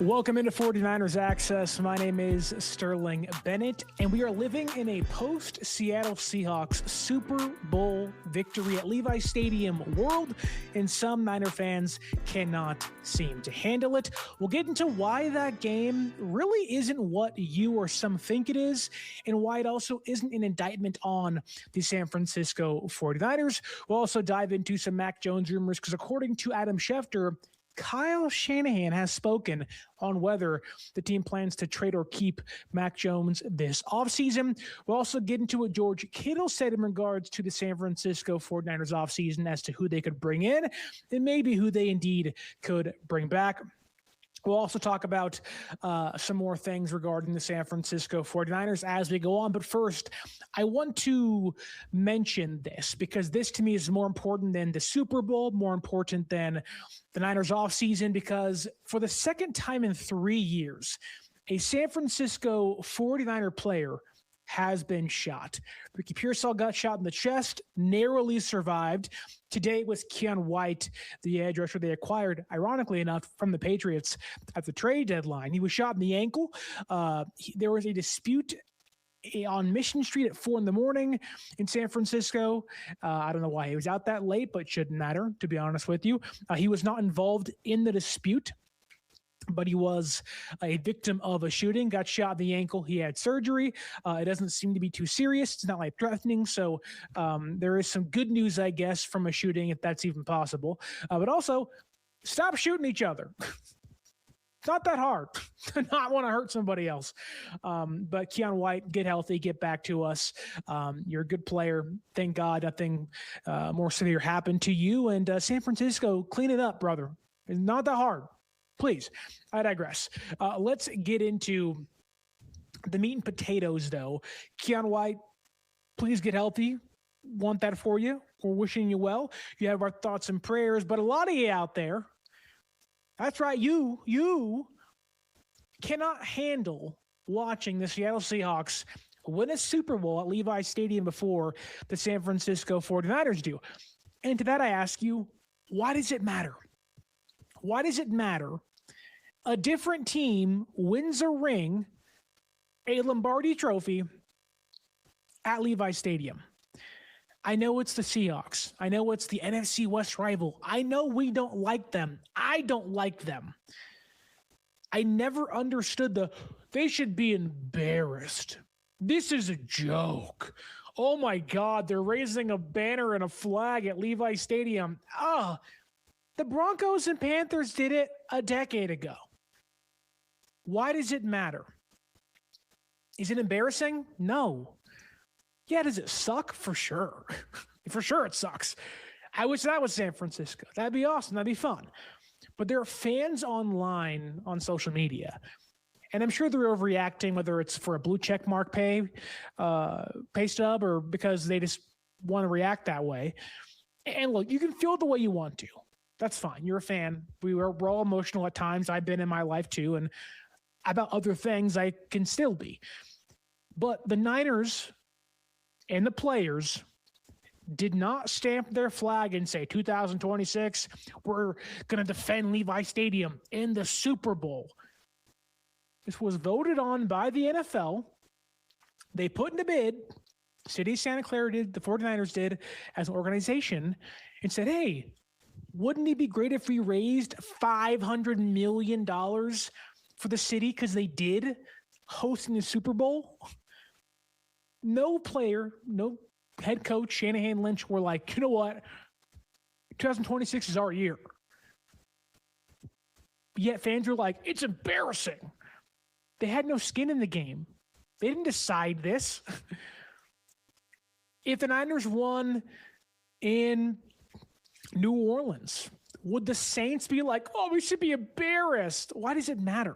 Welcome into 49ers Access. My name is Sterling Bennett, and we are living in a post-Seattle Seahawks Super Bowl victory at Levi Stadium world, and some Niner fans cannot seem to handle it. We'll get into why that game really isn't what you or some think it is, and why it also isn't an indictment on the San Francisco 49ers. We'll also dive into some Mac Jones rumors, because according to Adam Schefter, Kyle Shanahan has spoken on whether the team plans to trade or keep Mac Jones this offseason. We'll also get into what George Kittle said in regards to the San Francisco 49ers offseason as to who they could bring in and maybe who they indeed could bring back. We'll also talk about some more things regarding the San Francisco 49ers as we go on. But first, I want to mention this because this to me is more important than the Super Bowl, more important than the Niners offseason, because for the second time in 3 years, a San Francisco 49er player has been shot. Ricky Pearsall got shot in the chest, narrowly survived. Today it was Keon White, the edge rusher they acquired, ironically enough, from the Patriots at the trade deadline. He was shot in the ankle. There was a dispute on Mission Street at 4 a.m. in San Francisco. I don't know why he was out that late, but it shouldn't matter, to be honest with you. He was not involved in the dispute, but he was a victim of a shooting, got shot in the ankle. He had surgery. It doesn't seem to be too serious. It's not life-threatening. So there is some good news, I guess, from a shooting, if that's even possible. But also, stop shooting each other. It's not that hard to not want to hurt somebody else. But Keon White, get healthy, get back to us. You're a good player. Thank God nothing more severe happened to you. And San Francisco, clean it up, brother. It's not that hard. Please, I digress. Let's get into the meat and potatoes, though. Keon White, please get healthy. Want that for you. We're wishing you well. You have our thoughts and prayers, but a lot of you out there, that's right, you cannot handle watching the Seattle Seahawks win a Super Bowl at Levi Stadium before the San Francisco 49ers do. And to that I ask you, why does it matter? Why does it matter? A different team wins a ring, a Lombardi trophy at Levi Stadium. I know it's the Seahawks. I know it's the NFC West rival. I know we don't like them. I don't like them. I never understood they should be embarrassed. This is a joke. Oh my God, they're raising a banner and a flag at Levi Stadium. The Broncos and Panthers did it a decade ago. Why does it matter? Is it embarrassing? No. Yeah, does it suck? For sure. For sure it sucks. I wish that was San Francisco. That'd be awesome. That'd be fun. But there are fans online on social media, and I'm sure they're overreacting, whether it's for a blue check mark pay stub or because they just want to react that way. And look, you can feel it the way you want to. That's fine. You're a fan. We're all emotional at times. I've been in my life too. And about other things, I can still be. But the Niners and the players did not stamp their flag and say, 2026, we're going to defend Levi Stadium in the Super Bowl. This was voted on by the NFL. They put in a bid. City of Santa Clara did, the 49ers did as an organization, and said, hey, wouldn't it be great if we raised $500 million for the city because they did hosting the Super Bowl? No player, no head coach, Shanahan, Lynch were like, you know what? 2026 is our year. Yet fans were like, it's embarrassing. They had no skin in the game. They didn't decide this. If the Niners won in New Orleans, would the Saints be like, oh, we should be embarrassed? Why does it matter?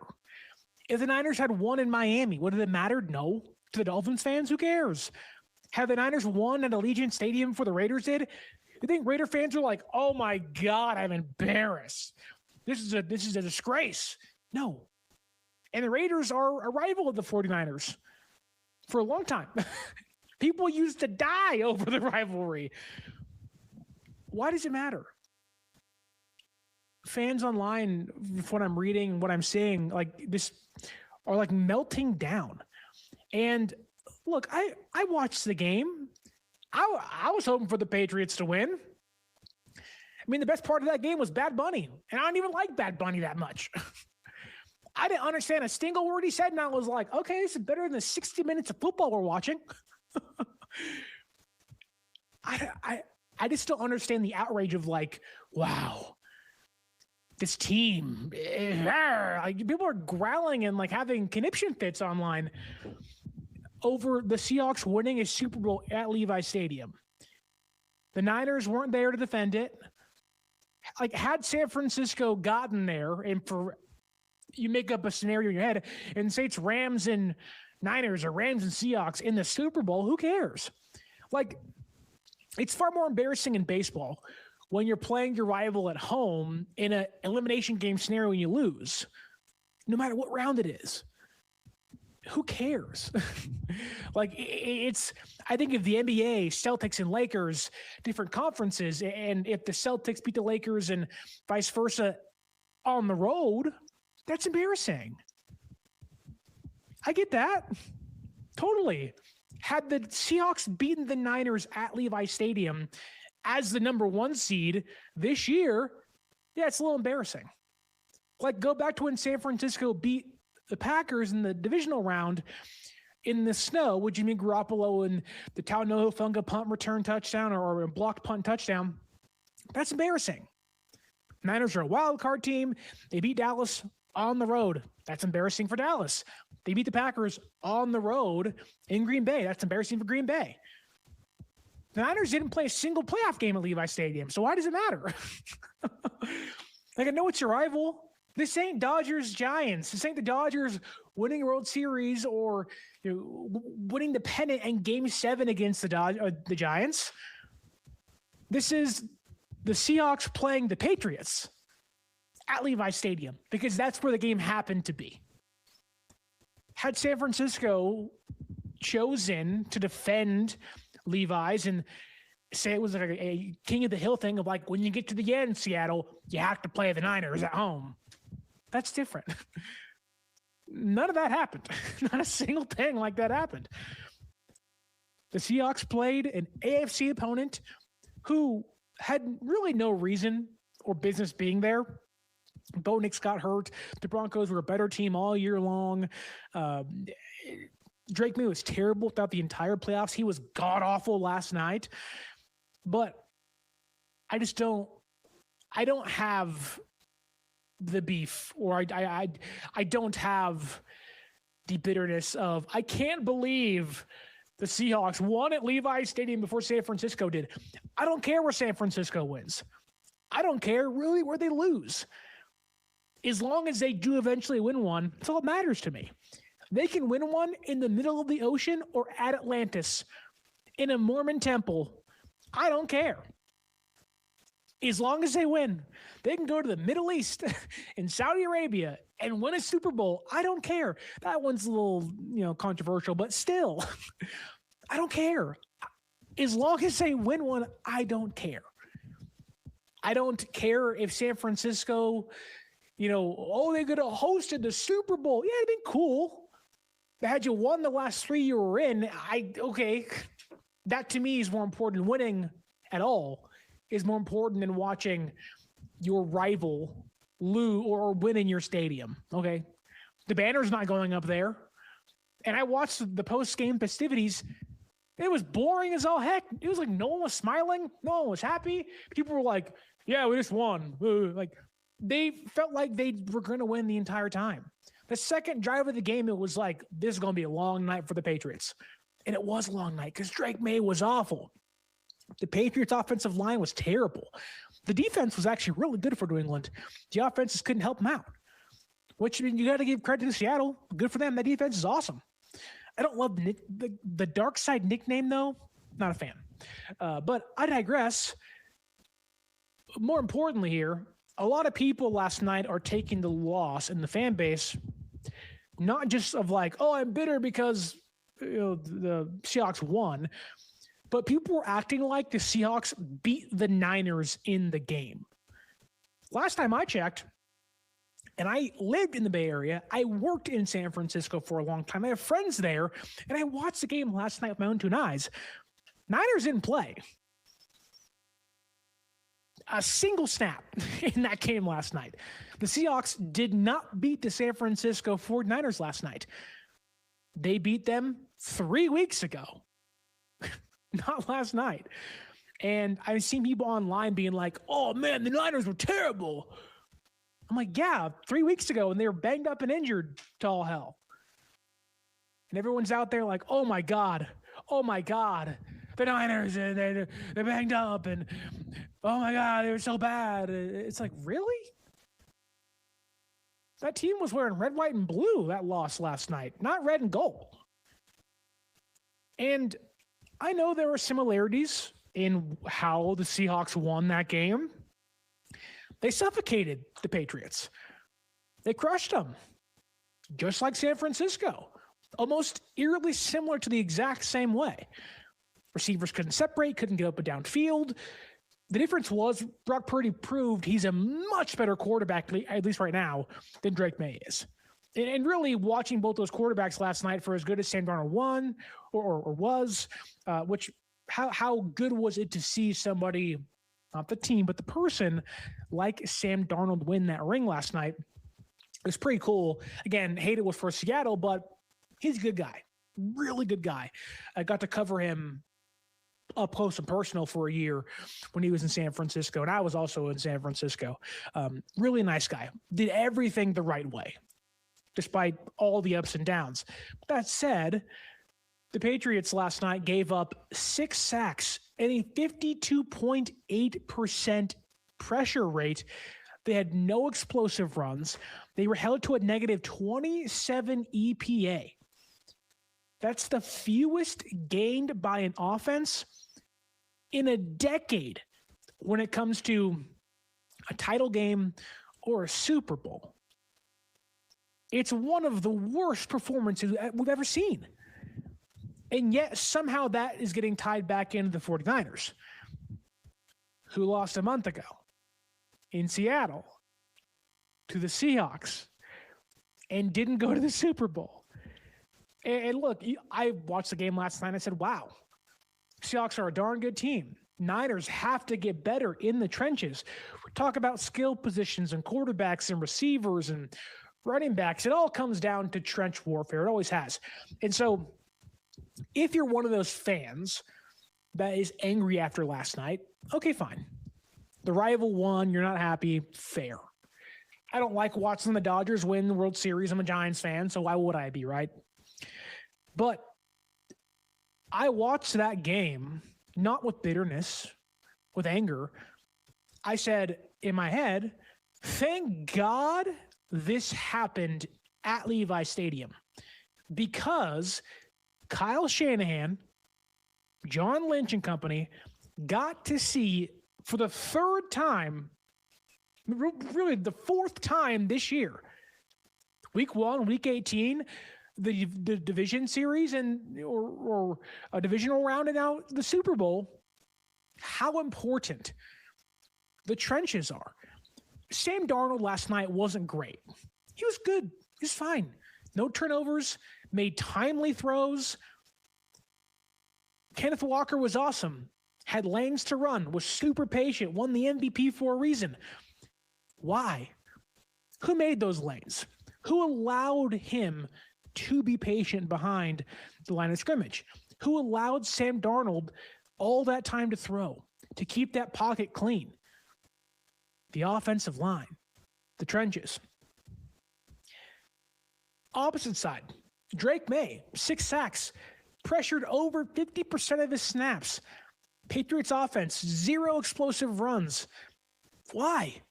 If the Niners had won in Miami, would it have mattered? No. To the Dolphins fans, who cares? Have the Niners won at Allegiant Stadium for the Raiders did? You think Raider fans are like, oh my God, I'm embarrassed. This is a disgrace. No. And the Raiders are a rival of the 49ers for a long time. People used to die over the rivalry. Why does it matter? fans online, what I'm reading, what I'm seeing, like this, are like melting down. And look, I watched the game. I was hoping for the Patriots to win. I mean, the best part of that game was Bad Bunny, and I don't even like Bad Bunny that much. I didn't understand a single word he said, and I was like, okay, this is better than the 60 minutes of football we're watching. I just don't understand the outrage of like, wow, this team, like, people are growling and like having conniption fits online over the Seahawks winning a Super Bowl at Levi Stadium. The Niners weren't there to defend it. Like, had San Francisco gotten there, and for you make up a scenario in your head and say it's Rams and Niners or Rams and Seahawks in the Super Bowl, who cares? Like, it's far more embarrassing in baseball when you're playing your rival at home in an elimination game scenario and you lose, no matter what round it is. Who cares? Like, it's, I think if the NBA, Celtics and Lakers, different conferences, and if the Celtics beat the Lakers and vice versa on the road, that's embarrassing. I get that. Totally. Had the Seahawks beaten the Niners at Levi Stadium as the number 1 seed this year, yeah, it's a little embarrassing. Like, go back to when San Francisco beat the Packers in the divisional round in the snow with Jimmy Garoppolo and the Talanoa Funga punt return touchdown or a blocked punt touchdown. That's embarrassing. Niners are a wild card team. They beat Dallas on the road. That's embarrassing for Dallas. They beat the Packers on the road in Green Bay. That's embarrassing for Green Bay. The Niners didn't play a single playoff game at Levi Stadium, so why does it matter? Like, I know it's your rival. This ain't Dodgers-Giants. This ain't the Dodgers winning a World Series or, you know, winning the pennant in Game 7 against the Giants. This is the Seahawks playing the Patriots at Levi Stadium because that's where the game happened to be. Had San Francisco chosen to defend Levi's and say it was like a king of the hill thing of like, when you get to the end, Seattle, you have to play the Niners at home. That's different. None of that happened. Not a single thing like that happened. The Seahawks played an AFC opponent who had really no reason or business being there. Bo Nix got hurt. The Broncos were a better team all year long. Drake May was terrible throughout the entire playoffs. He was god-awful last night. But I don't have the beef, or I don't have the bitterness of, I can't believe the Seahawks won at Levi Stadium before San Francisco did. I don't care where San Francisco wins. I don't care really where they lose. As long as they do eventually win one, that's all that matters to me. They can win one in the middle of the ocean or at Atlantis in a Mormon temple. I don't care. As long as they win, they can go to the Middle East in Saudi Arabia and win a Super Bowl. I don't care. That one's a little, controversial, but still, I don't care. As long as they win one, I don't care. I don't care if San Francisco, they're going to hosted the Super Bowl. Yeah, it'd been cool. Had you won the last 3 you were in, okay. That to me is more important than winning at all. Is more important than watching your rival lose or win in your stadium. Okay. The banner's not going up there. And I watched the post-game festivities. It was boring as all heck. It was like no one was smiling. No one was happy. People were like, yeah, we just won. Like, they felt like they were going to win the entire time. The second drive of the game, it was like, this is going to be a long night for the Patriots. And it was a long night because Drake May was awful. The Patriots' offensive line was terrible. The defense was actually really good for New England. The offenses couldn't help them out, which, I mean, you got to give credit to Seattle. Good for them. That defense is awesome. I don't love the dark side nickname, though. Not a fan. But I digress. More importantly here, a lot of people last night are taking the loss in the fan base, not just of like, oh, I'm bitter because the Seahawks won, but people were acting like the Seahawks beat the Niners in the game. last time I checked, and I lived in the Bay Area, I worked in San Francisco for a long time. I have friends there, and I watched the game last night with my own 2 eyes. Niners didn't play a single snap in that game last night. The Seahawks did not beat the San Francisco 49ers last night. They beat them 3 weeks ago, not last night. And I've seen people online being like, oh man, the Niners were terrible. I'm like, yeah, 3 weeks ago, and they were banged up and injured to all hell. And everyone's out there like, oh my God, the Niners, they're banged up, and oh my God, they were so bad. It's like, really? That team was wearing red, white, and blue that loss last night, not red and gold. And I know there are similarities in how the Seahawks won that game. They suffocated the Patriots. They crushed them, just like San Francisco, almost eerily similar to the exact same way. Receivers couldn't separate, couldn't get up and downfield. The difference was Brock Purdy proved he's a much better quarterback, at least right now, than Drake May is. And really watching both those quarterbacks last night, for as good as Sam Darnold was, how good was it to see somebody, not the team, but the person like Sam Darnold win that ring last night? It was pretty cool. Again, hated was for Seattle, but he's a good guy, really good guy. I got to cover him up close and personal for a year when he was in San Francisco, and I was also in San Francisco. Really nice guy. Did everything the right way, despite all the ups and downs. That said, the Patriots last night gave up 6 sacks and a 52.8% pressure rate. They had no explosive runs. They were held to a negative 27 EPA. That's the fewest gained by an offense in a decade when it comes to a title game or a Super Bowl. It's one of the worst performances we've ever seen. And yet somehow that is getting tied back into the 49ers, who lost a month ago in Seattle to the Seahawks and didn't go to the Super Bowl. And look, I watched the game last night and I said, wow, Seahawks are a darn good team. Niners have to get better in the trenches. We talk about skill positions and quarterbacks and receivers and running backs. It all comes down to trench warfare. It always has. And so if you're one of those fans that is angry after last night, okay, fine. The rival won. You're not happy. Fair. I don't like watching the Dodgers win the World Series. I'm a Giants fan, so why would I be, right? But I watched that game not with bitterness, with anger. I said in my head, thank God this happened at Levi Stadium, because Kyle Shanahan, John Lynch and company got to see for the 3rd time, really the 4th time this year, week 1, week 18, the division series or a divisional round, and now the Super Bowl, how important the trenches are. Sam Darnold last night wasn't great. He was good. He was fine. No turnovers, made timely throws. Kenneth Walker was awesome. Had lanes to run, was super patient, won the MVP for a reason. Why? Who made those lanes? Who allowed him to be patient behind the line of scrimmage? Who allowed Sam Darnold all that time to throw, to keep that pocket clean? The offensive line, the trenches. Opposite side, Drake May, 6 sacks, pressured over 50% of his snaps. Patriots offense, 0 explosive runs. Why?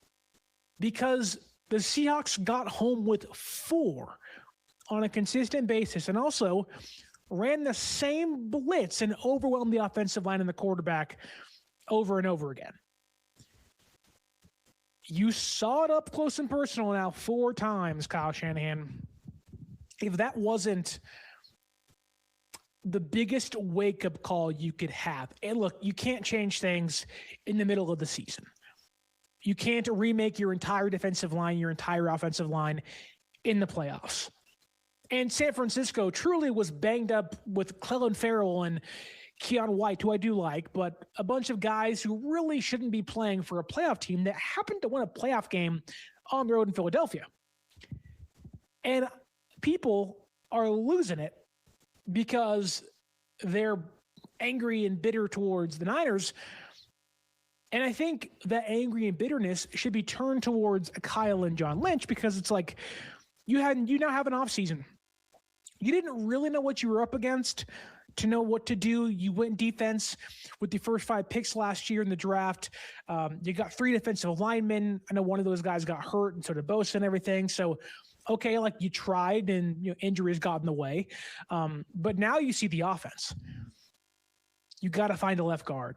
Because the Seahawks got home with 4 on a consistent basis, and also ran the same blitz and overwhelmed the offensive line and the quarterback over and over again. You saw it up close and personal now 4 times, Kyle Shanahan. If that wasn't the biggest wake-up call you could have, and look, you can't change things in the middle of the season. You can't remake your entire defensive line, your entire offensive line in the playoffs. And San Francisco truly was banged up with Clelin Ferrell and Keon White, who I do like, but a bunch of guys who really shouldn't be playing for a playoff team that happened to win a playoff game on the road in Philadelphia. And people are losing it because they're angry and bitter towards the Niners. And I think that angry and bitterness should be turned towards Kyle and John Lynch, because it's like you now have an offseason. You didn't really know what you were up against to know what to do. You went defense with the first 5 picks last year in the draft. You got 3 defensive linemen. I know one of those guys got hurt, and so did Bosa and everything. So, okay, like you tried, and injuries got in the way. But now you see the offense. You got to find a left guard.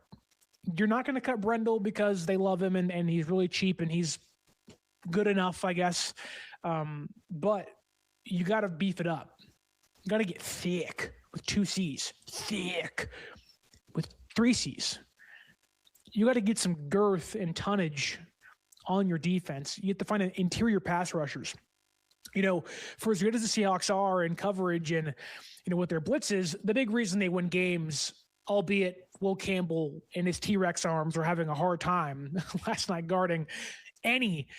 You're not going to cut Brendel because they love him and he's really cheap and he's good enough, I guess. But you got to beef it up. You got to get thick with 2 C's, thick with 3 C's. You got to get some girth and tonnage on your defense. You have to find an interior pass rushers. For as good as the Seahawks are in coverage and, with their blitzes, the big reason they win games, albeit Will Campbell and his T-Rex arms were having a hard time last night guarding any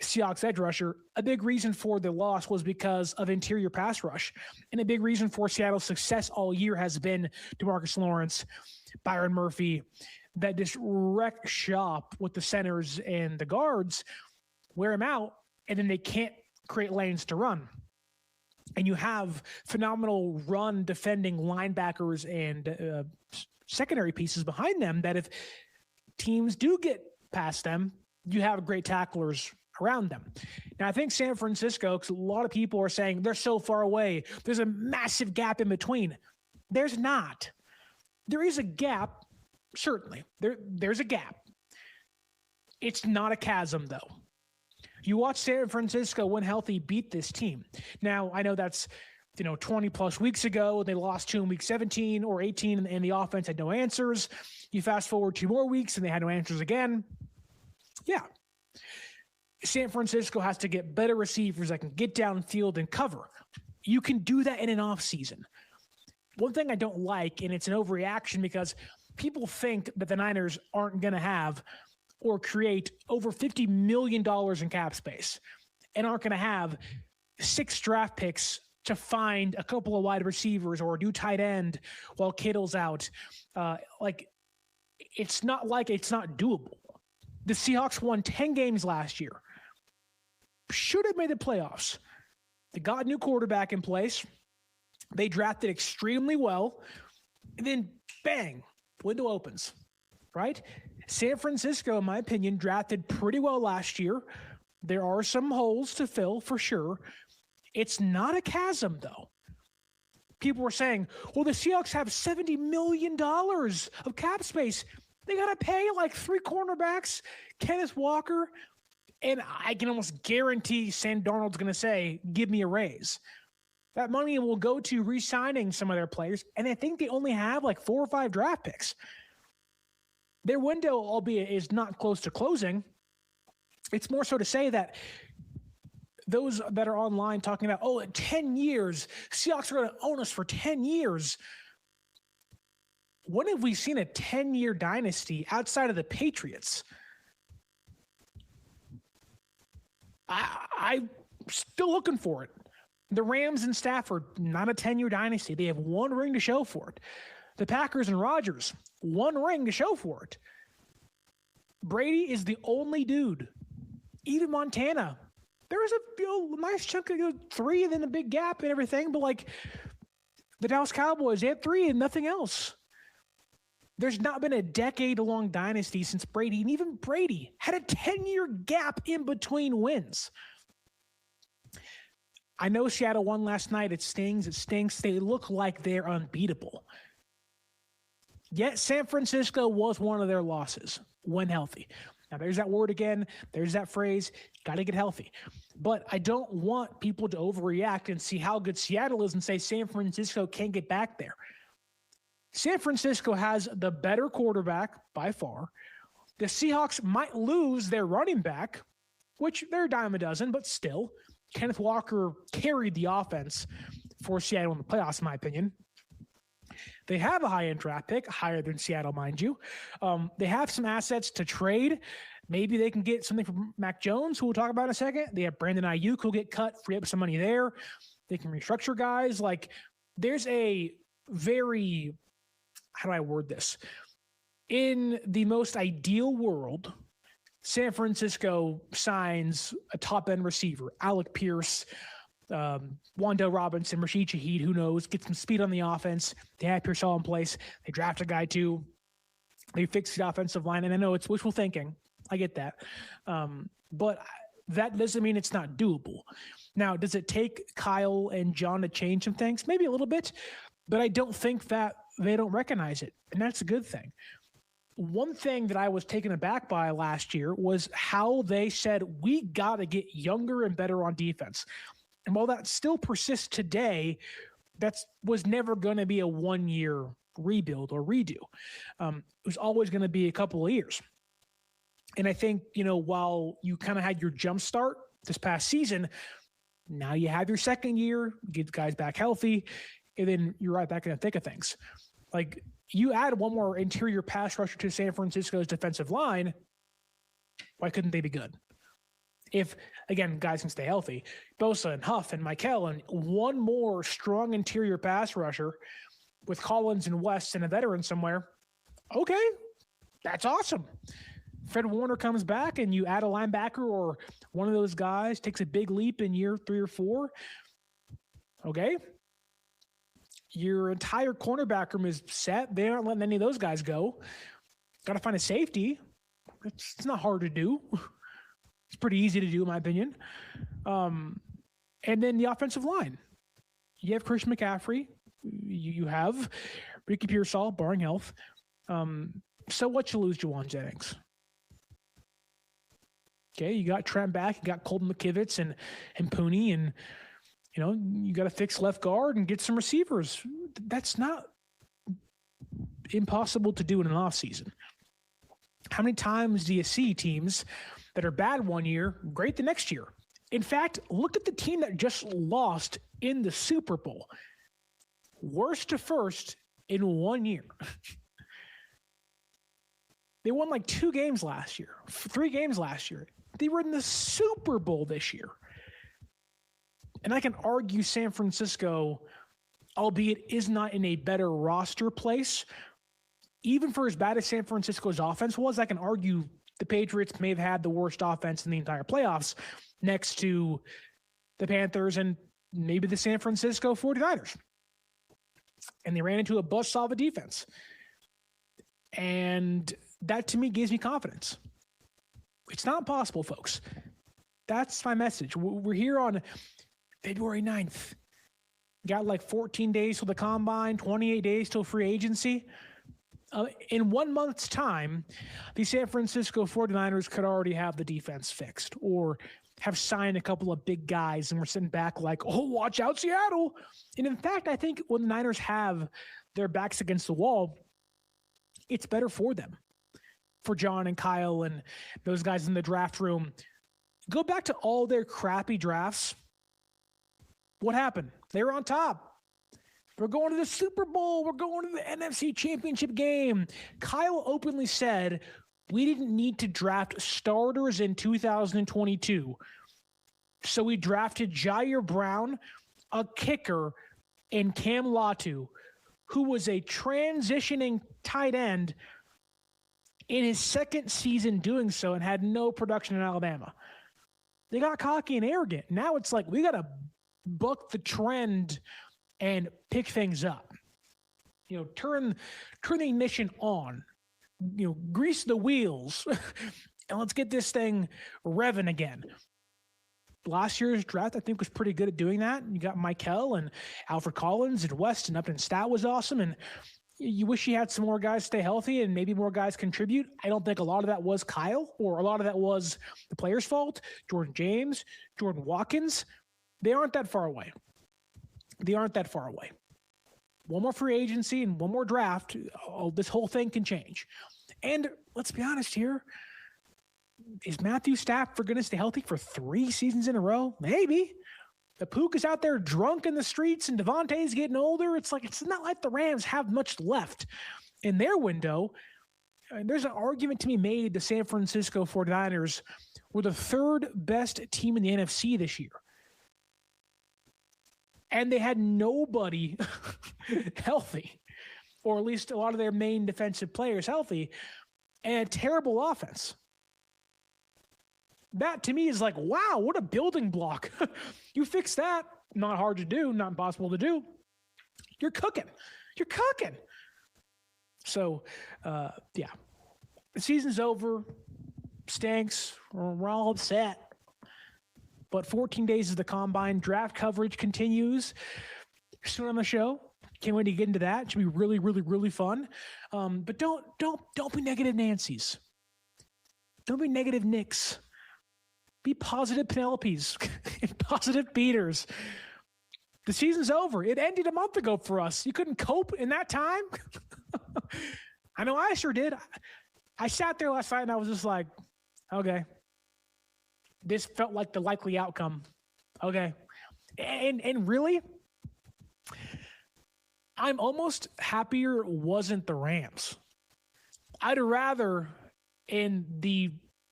Seahawks edge rusher, a big reason for the loss was because of interior pass rush. And a big reason for Seattle's success all year has been DeMarcus Lawrence, Byron Murphy, that just wreck shop with the centers and the guards, wear them out, and then they can't create lanes to run. And you have phenomenal run defending linebackers and secondary pieces behind them that if teams do get past them, you have great tacklers around them. Now, I think San Francisco, because a lot of people are saying they're so far away, there's a massive gap in between. There's not. There is a gap, certainly. There's a gap. It's not a chasm, though. You watch San Francisco, when healthy, beat this team. Now, I know that's 20-plus weeks ago. They lost 2 in Week 17 or 18, and the offense had no answers. You fast forward 2 more weeks, and they had no answers again. Yeah. San Francisco has to get better receivers that can get downfield and cover. You can do that in an offseason. One thing I don't like, and it's an overreaction because people think that the Niners aren't going to have or create over $50 million in cap space and aren't going to have 6 draft picks to find a couple of wide receivers or a new tight end while Kittle's out. It's not like it's not doable. The Seahawks won 10 games last year. Should have made the playoffs. They got a new quarterback in place. They drafted extremely well. And then, bang, window opens, right? San Francisco, in my opinion, drafted pretty well last year. There are some holes to fill for sure. It's not a chasm, though. People were saying, well, the Seahawks have $70 million of cap space. They got to pay like 3 cornerbacks, Kenneth Walker, and I can almost guarantee Sam Darnold's going to say, give me a raise. That money will go to re-signing some of their players, and I think they only have like 4 or 5 draft picks. Their window, albeit, is not close to closing. It's more so to say that those that are online talking about, in 10 years, Seahawks are going to own us for 10 years. When have we seen a 10-year dynasty outside of the Patriots? I'm still looking for it. The Rams and Stafford, not a 10-year dynasty. They have 1 ring to show for it. The Packers and Rodgers, 1 ring to show for it. Brady is the only dude. Even Montana. There was a nice chunk of 3 and then a big gap and everything, but the Dallas Cowboys, they had 3 and nothing else. There's not been a decade-long dynasty since Brady, and even Brady had a 10-year gap in between wins. I know Seattle won last night. It stings. It stinks. They look like they're unbeatable. Yet San Francisco was one of their losses when healthy. Now, there's that word again. There's that phrase. Got to get healthy. But I don't want people to overreact and see how good Seattle is and say San Francisco can't get back there. San Francisco has the better quarterback by far. The Seahawks might lose their running back, which they're a dime a dozen, but still, Kenneth Walker carried the offense for Seattle in the playoffs, in my opinion. They have a high-end draft pick, higher than Seattle, mind you. They have some assets to trade. Maybe they can get something from Mac Jones, who we'll talk about in a second. They have Brandon Ayuk, who'll get cut, free up some money there. They can restructure guys. Like, there's a very, how do I word this? In the most ideal world, San Francisco signs a top-end receiver, Alec Pierce, Wandale Robinson, Rashid Shaheed, who knows, get some speed on the offense. They have Pierce all in place. They draft a guy too. They fix the offensive line. And I know it's wishful thinking. I get that. But that doesn't mean it's not doable. Now, does it take Kyle and John to change some things? Maybe a little bit, but I don't think that they don't recognize it. And that's a good thing. One thing that I was taken aback by last year was how they said, we got to get younger and better on defense. And while that still persists today, that was never going to be a one-year rebuild or redo. It was always going to be a couple of years. And I think, while you kind of had your jump start this past season, now you have your second year, get guys back healthy, and then you're right back in the thick of things. Like, you add one more interior pass rusher to San Francisco's defensive line, why couldn't they be good? If, again, guys can stay healthy, Bosa and Huff and Michael and one more strong interior pass rusher with Collins and West and a veteran somewhere, okay, that's awesome. Fred Warner comes back and you add a linebacker or one of those guys takes a big leap in year 3 or 4, okay. Your entire cornerback room is set. They aren't letting any of those guys go. Got to find a safety. It's not hard to do. It's pretty easy to do, in my opinion. And then the offensive line. You have Christian McCaffrey. You have Ricky Pearsall, barring health. So what, you lose Jawan Jennings? Okay, you got Trent back. You got Colton McKivitz and Pooney, and you got to fix left guard and get some receivers. That's not impossible to do in an offseason. How many times do you see teams that are bad one year, great the next year? In fact, look at the team that just lost in the Super Bowl. Worst to first in 1 year. They won like 2 games last year, 3 games last year. They were in the Super Bowl this year. And I can argue San Francisco, albeit is not in a better roster place, even for as bad as San Francisco's offense was, I can argue the Patriots may have had the worst offense in the entire playoffs next to the Panthers and maybe the San Francisco 49ers. And they ran into a buzzsaw of a defense. And that, to me, gives me confidence. It's not possible, folks. That's my message. We're here on February 9th. Got like 14 days till the combine, 28 days till free agency. In 1 month's time, the San Francisco 49ers could already have the defense fixed or have signed a couple of big guys, and we're sitting back like, oh, watch out, Seattle. And in fact, I think when the Niners have their backs against the wall, it's better for them, for John and Kyle and those guys in the draft room. Go back to all their crappy drafts. What happened? They were on top. We're going to the Super Bowl. We're going to the NFC Championship game. Kyle openly said, we didn't need to draft starters in 2022. So we drafted Jair Brown, a kicker, and Cam Latu, who was a transitioning tight end in his second season doing so and had no production in Alabama. They got cocky and arrogant. Now it's like, we got to buck the trend and pick things up. Turn the ignition on. Grease the wheels, and let's get this thing revving again. Last year's draft, I think, was pretty good at doing that. You got Michael and Alfred Collins and West and Upton Stout was awesome. And you wish you had some more guys stay healthy and maybe more guys contribute. I don't think a lot of that was Kyle or a lot of that was the players' fault. Jordan James, Jordan Watkins, they aren't that far away. One more free agency and one more draft, this whole thing can change. And let's be honest here. Is Matthew Stafford going to stay healthy for 3 seasons in a row? Maybe. The Pook is out there drunk in the streets and Devontae's getting older. It's not like the Rams have much left in their window. And there's an argument to be made the San Francisco 49ers were the 3rd best team in the NFC this year. And they had nobody healthy, or at least a lot of their main defensive players healthy, and a terrible offense. That to me is like, wow, what a building block. You fix that. Not hard to do, not impossible to do. You're cooking. You're cooking. So, yeah. The season's over. Stinks. We're all upset. But 14 days of the combine. Draft coverage continues soon on the show. Can't wait to get into that. It should be really, really, really fun. But don't be negative Nancy's. Don't be negative Nicks. Be positive Penelopes and positive Peters. The season's over. It ended a month ago for us. You couldn't cope in that time? I know I sure did. I sat there last night and I was just like, okay. This felt like the likely outcome. Okay. And really, I'm almost happier it wasn't the Rams. I'd rather, in the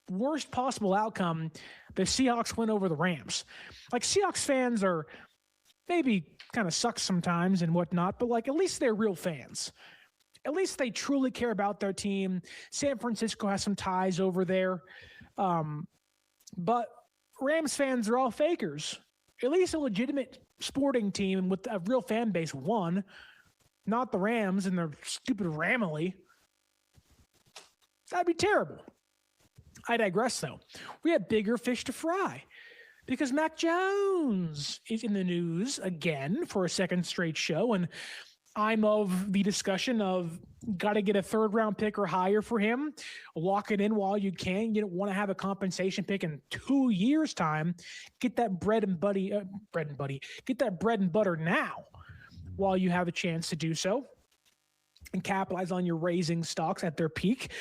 worst possible outcome, the Seahawks win over the Rams. Like, Seahawks fans are maybe kind of suck sometimes and whatnot, but like, at least they're real fans. At least they truly care about their team. San Francisco has some ties over there. But Rams fans are all fakers. At least a legitimate sporting team with a real fan base won, not the Rams and their stupid Ramily. That'd be terrible. I digress, though. We have bigger fish to fry because Mac Jones is in the news again for a second straight show, and I'm of the discussion of got to get a 3rd-round pick or higher for him. Lock it in while you can. You don't want to have a compensation pick in 2 years' time. Get that bread and butter now while you have a chance to do so and capitalize on your raising stocks at their peak.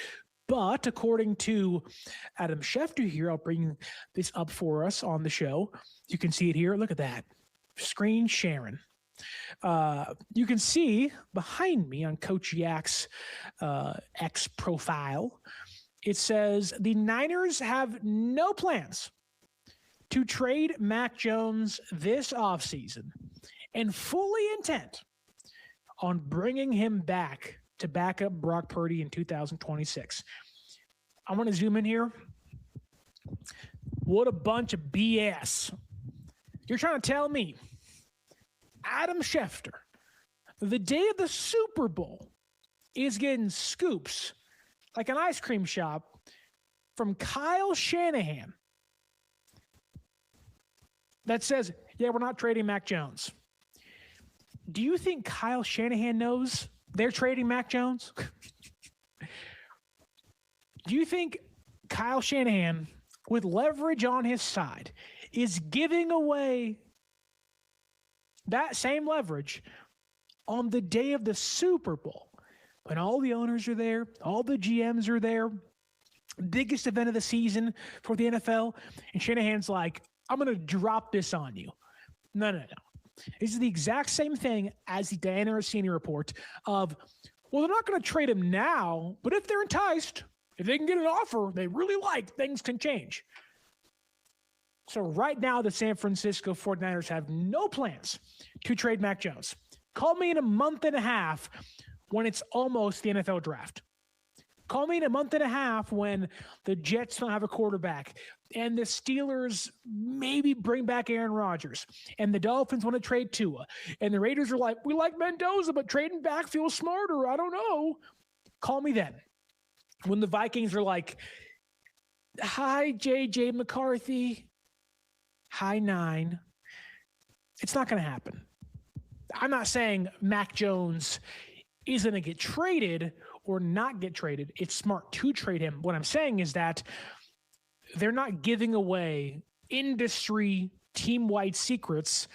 But according to Adam Schefter here, I'll bring this up for us on the show. You can see it here. Look at that. Screen sharing. You can see behind me on Coach Yak's X profile, it says the Niners have no plans to trade Mac Jones this offseason and fully intent on bringing him back to back up Brock Purdy in 2026. I want to zoom in here. What a bunch of BS. You're trying to tell me Adam Schefter, the day of the Super Bowl, is getting scoops like an ice cream shop from Kyle Shanahan that says, yeah, we're not trading Mac Jones. Do you think Kyle Shanahan knows they're trading Mac Jones? Do you think Kyle Shanahan, with leverage on his side, is giving away that same leverage on the day of the Super Bowl when all the owners are there, all the GMs are there, biggest event of the season for the NFL, and Shanahan's like, I'm going to drop this on you. No. This is the exact same thing as the Diana Rossini report of, well, they're not going to trade him now, but if they're enticed, if they can get an offer they really like, things can change. So right now, the San Francisco 49ers have no plans to trade Mac Jones. Call me in a month and a half when it's almost the NFL draft. Call me in a month and a half when the Jets don't have a quarterback and the Steelers maybe bring back Aaron Rodgers and the Dolphins want to trade Tua and the Raiders are like, we like Mendoza, but trading back feels smarter. I don't know. Call me then. When the Vikings are like, hi, J.J. McCarthy. Hi, 9. It's not going to happen. I'm not saying Mac Jones is going to get traded or not get traded. It's smart to trade him. What I'm saying is that they're not giving away industry team-wide secrets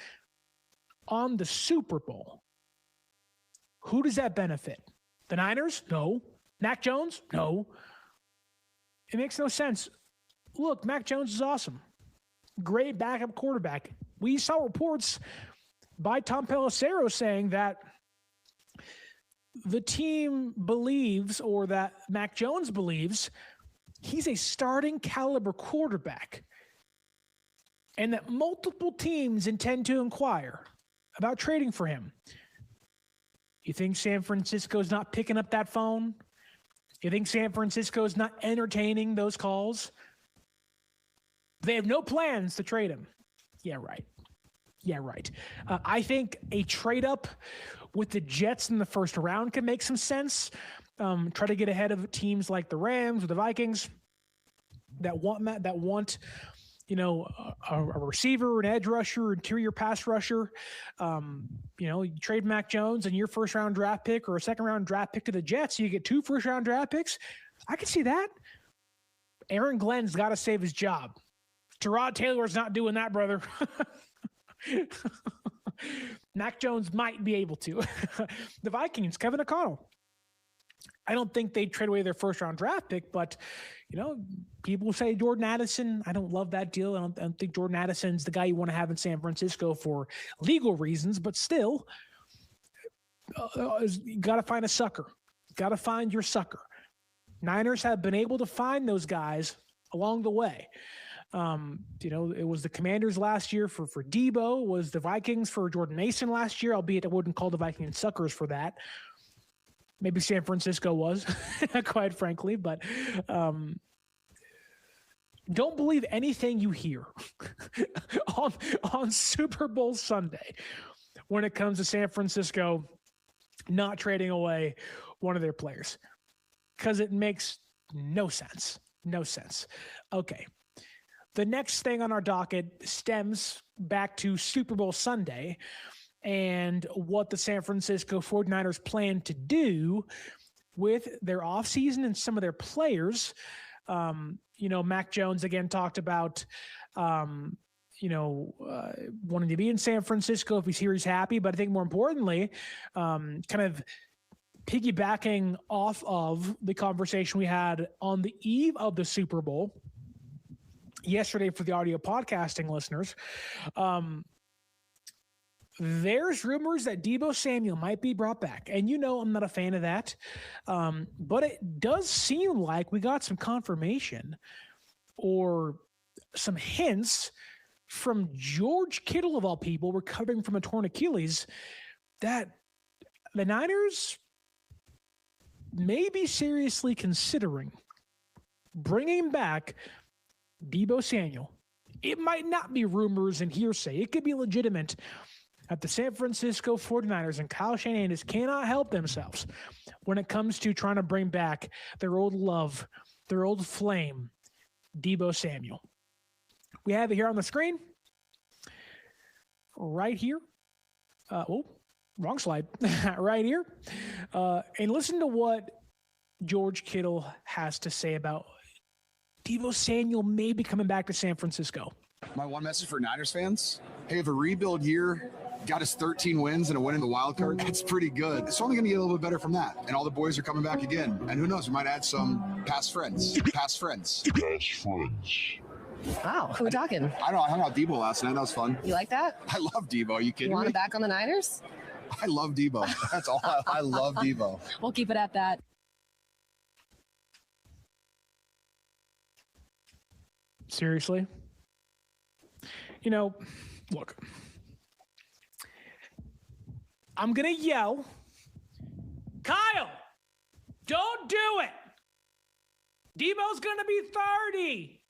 on the Super Bowl. Who does that benefit? The Niners? No. Mac Jones? No. It makes no sense. Look, Mac Jones is awesome. Great backup quarterback. We saw reports by Tom Pelissero saying that the team believes, or that Mac Jones believes, he's a starting caliber quarterback, and that multiple teams intend to inquire about trading for him. You think San Francisco's not picking up that phone? You think San Francisco's not entertaining those calls? They have no plans to trade him. Yeah, right. I think a trade up with the Jets in the first round can make some sense. Try to get ahead of teams like the Rams or the Vikings that want a receiver, an edge rusher, interior pass rusher. You trade Mac Jones and your first round draft pick or a second round draft pick to the Jets, so you get 2 first round draft picks. I can see that. Aaron Glenn's got to save his job. Tyrod Taylor's not doing that, brother. Mac Jones might be able to. The Vikings, Kevin O'Connell. I don't think they'd trade away their first-round draft pick, but, people say Jordan Addison. I don't love that deal. I don't think Jordan Addison's the guy you want to have in San Francisco for legal reasons, but still, you got to find a sucker. Got to find your sucker. Niners have been able to find those guys along the way. It was the Commanders last year for Deebo, was the Vikings for Jordan Mason last year, albeit I wouldn't call the Vikings suckers for that. Maybe San Francisco was, quite frankly, but don't believe anything you hear on Super Bowl Sunday when it comes to San Francisco not trading away one of their players, because it makes no sense. No sense. Okay. The next thing on our docket stems back to Super Bowl Sunday and what the San Francisco 49ers plan to do with their offseason and some of their players. Mac Jones, again, talked about, wanting to be in San Francisco. If he's here, he's happy. But I think more importantly, kind of piggybacking off of the conversation we had on the eve of the Super Bowl yesterday for the audio podcasting listeners, there's rumors that Deebo Samuel might be brought back. And I'm not a fan of that. But it does seem like we got some confirmation or some hints from George Kittle, of all people, recovering from a torn Achilles, that the Niners may be seriously considering bringing back Deebo Samuel. It might not be rumors and hearsay. It could be legitimate that the San Francisco 49ers and Kyle Shanahan just cannot help themselves when it comes to trying to bring back their old love, their old flame, Deebo Samuel. We have it here on the screen. Right here. Wrong slide. Right here. And listen to what George Kittle has to say about Deebo Samuel maybe coming back to San Francisco. My one message for Niners fans: hey, if a rebuild year got us 13 wins and a win in the wild card, that's pretty good. It's only going to get a little bit better from that. And all the boys are coming back again. And who knows, we might add some past friends. Wow, who are we talking? I don't know. I hung out with Deebo last night. That was fun. You like that? I love Deebo. Are you kidding me? You want me? him back on the Niners? I love Deebo. That's all. I love Deebo. We'll keep it at that. Seriously? Look, I'm going to yell, Kyle, don't do it. Deebo's going to be 30.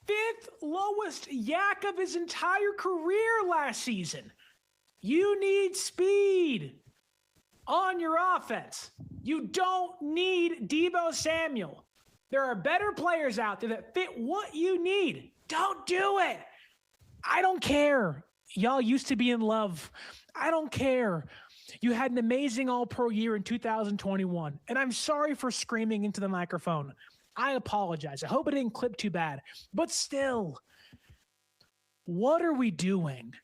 5th lowest yak of his entire career last season. You need speed on your offense. You don't need Deebo Samuel. There are better players out there that fit what you need. Don't do it. I don't care. Y'all used to be in love. I don't care. You had an amazing all-pro year in 2021, and I'm sorry for screaming into the microphone. I apologize. I hope it didn't clip too bad. But still, what are we doing?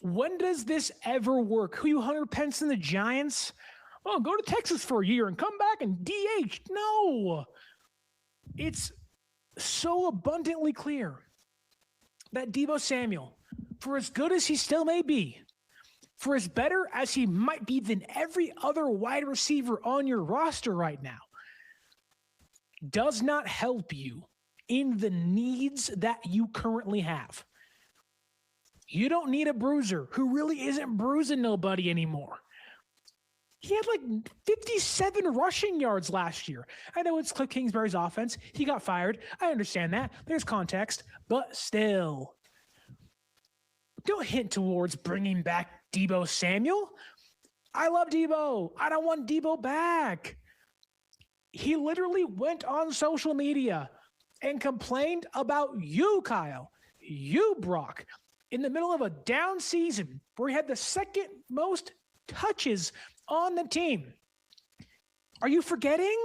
When does this ever work? Who you 100 pence in the Giants? oh, go to Texas for a year and come back and DH. No. It's so abundantly clear that Deebo Samuel, for as good as he still may be, for as better as he might be than every other wide receiver on your roster right now, does not help you in the needs that you currently have. You don't need a bruiser who really isn't bruising nobody anymore. He had like 57 rushing yards last year. I know it's Cliff Kingsbury's offense. He got fired. I understand that. There's context. But still, don't hint towards bringing back Deebo Samuel. I love Deebo. I don't want Deebo back. He literally went on social media and complained about you, Kyle, you, Brock, in the middle of a down season where he had the second most touches on the team. Are you forgetting?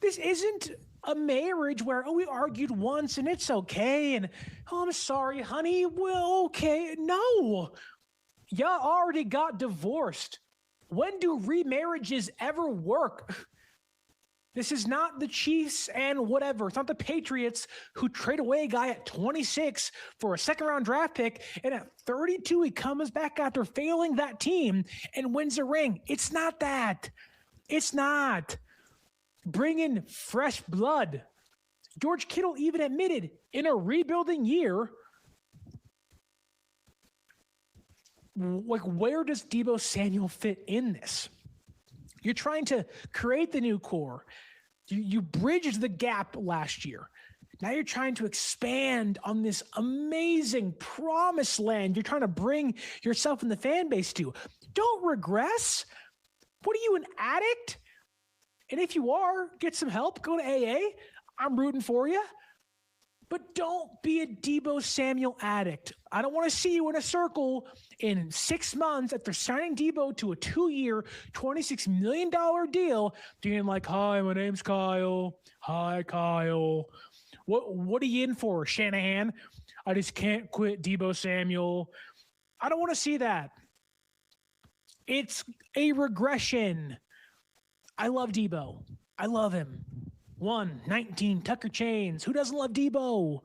This isn't a marriage where, oh, we argued once and it's okay. And, oh, I'm sorry, honey. Well, okay. No. Y'all already got divorced. When do remarriages ever work? This is not the Chiefs and whatever. It's not the Patriots who trade away a guy at 26 for a second-round draft pick, and at 32 he comes back after failing that team and wins a ring. It's not that. It's not. Bring in fresh blood. George Kittle even admitted in a rebuilding year, like, where does Deebo Samuel fit in this? You're trying to create the new core. You bridged the gap last year. Now you're trying to expand on this amazing promised land you're trying to bring yourself and the fan base to. Don't regress. What are you, an addict? And if you are, get some help. Go to AA. I'm rooting for you. But don't be a Deebo Samuel addict. I don't want to see you in a circle in 6 months after signing Deebo to a 2-year, $26 million deal, being like, hi, my name's Kyle. Hi, Kyle. What are you in for, Shanahan? I just can't quit Deebo Samuel. I don't want to see that. It's a regression. I love Deebo. I love him. 119 Tucker Chains. Who doesn't love Deebo?